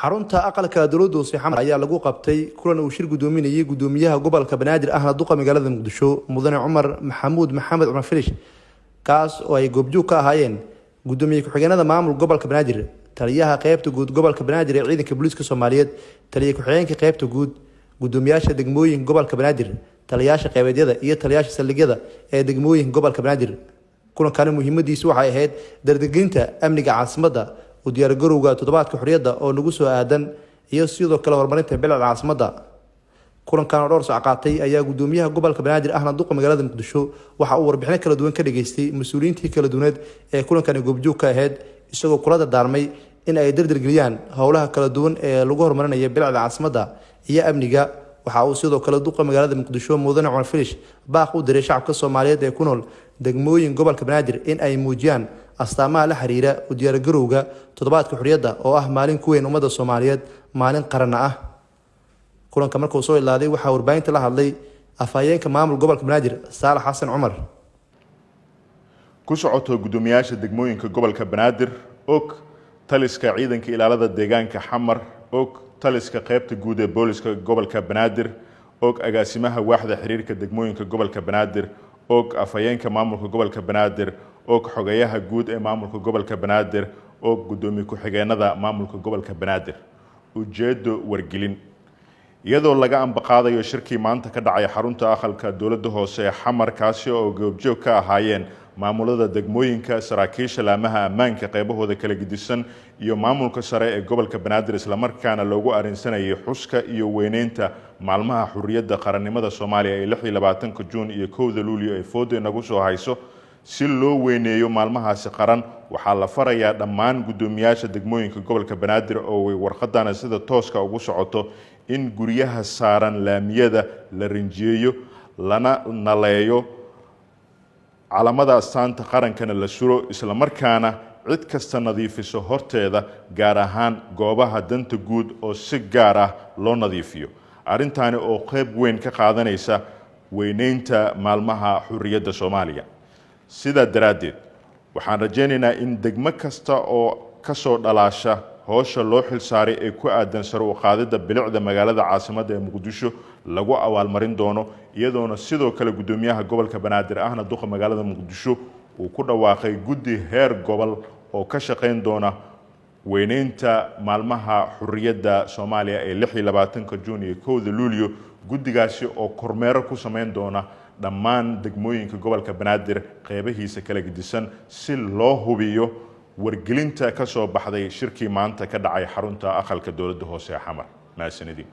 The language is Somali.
xarunta aqalka dawladda hoose xamar ayaa lagu qabtay kulan uu shir gudoominayay gudoomiyaha gobolka Banaadir ahna duqa magaalada Muqdisho mudane Cumar Maxamuud Cumar Filish kaas oo ay goobjoog ka ahaayeen gudoomiye ku-xigeenada maamul gobolka Banaadir taliyaha qaybta guud gobolka Banaadir ee ciidanka booliska Soomaaliyeed taliye ku-xigeenka qaybta guud gudoomiyaasha degmooyin gobolka Banaadir taliyaasha qaybadyada iyo taliyaasha saldhigyada ee degmooyin gobolka Banaadir kulankan muhiimadiisu waxay ahayd dardargelinta amniga caasimadda u diyaar garowga toddobaadka xuriyadda oo nagu soo aadan iyo sidoo kale horumarinta bilicda caasimadda kulankan dhowr saac qaatay ayaa gudoomiyaha gobolka Banaadir ahna duqa magaalada Muqdisho waxa uu warbixin kala duwan ka dhageystay mas'uuliyiintii kala duwaneed ee kulankan goobjoog ka ahayd isagoo kula dardaarmay in ay dardargeliyaan howlaha kala duwan ee lagu horumarinayo bilicda caasimadda iyo amniga waxa uu sidoo kale duqa magaalada Muqdisho mudane Cumar Filish baaq u diray shacabka Soomaaliyeed ee ku nool degmooyin gobolka Banaadir in ay muujiyaan astaamaha la xiriira u diyaar garowga toddobaadka xuriyadda oo ah maalin ku weyn ummadda Soomaaliyeed maalin qaran ah kulanka markuu soo ilaaday waxa warbaahinta la hadlay afhayeenka maamul gobolka Banaadir Saalax Xasan Cumar ku socoto gudoomiyaasha degmooyinka gobolka Banaadir og taliska ciidanka ilaalada deegaanka Xamar og taliska qaybta guud ee booliska gobolka Banaadir og agaasimaha waaxda xiriirka degmooyinka gobolka Banaadir og afhayeenka maamulka gobolka Banaadir og xogayaha guud ee maamulka gobolka Banaadir og gudoomiye ku-xigeenada maamulka gobolka Banaadir ujeedo wargelin iyadoo laga ambaqaadayo shirkii maanta ka dhacay xarunta aqalka dawladda hoose ee Xamar kaasi oo goobjoog ka ahaayeen maamulada degmooyinka saraakiisha laamaha ammaanka qaybahooda kala gedisan iyo maamulka sare ee gobolka Banaadir isla markaana loogu arinsanayay xuska iyo weyneynta maalmaha xurriyadda qarannimada Soomaaliya ee 26 Juun iyo 1 Luulyo ee foodo nagu soo hayso si loo weyneeyo maalmahaasi qaran waxaa la farayaa dhammaan gudoomiyaasha degmooyinka gobolka Banaadir oo way warqadana sida tooska ugu socoto in guryaha saaran laamiyada la rinjiyeeyo lana naleeyo calamada astaanta qarankana la suro isla markaana cid kasta nadiifiso horteeda gaar ahaan goobaha danta guud oo si gaar ah loo nadiifiyo arrintaani oo qayb weyn ka qaadanaysa weyneynta maalmaha xurriyadda Soomaaliya sida daraadeed waxaan rajaynaynaa in degmo kasta oo ka soo dhalaasha howsha loo xilsaaray ee ku aadan sare u qaadida bilicda magaalada caasimadda ee Muqdisho lagu awaalmarin doono iyadoona sidoo kale gudoomiyaha gobolka Banaadir ahna duqa magaalada Muqdisho uu ku dhawaaqay guddi heer gobol oo ka shaqeyn doona weyneynta maalmaha xurriyadda Soomaaliya ee 26 Juun iyo 1 Luulyo guddigaasi oo kormeero ku sameyn doona dhammaan degmooyinka gobolka Banaadir qaybahiisa kala gedisan si loo hubiyo wargelinta ka soo baxday shirkii maanta ka dhacay xarunta aqalka dawladda hoose ee Xamar maasanidin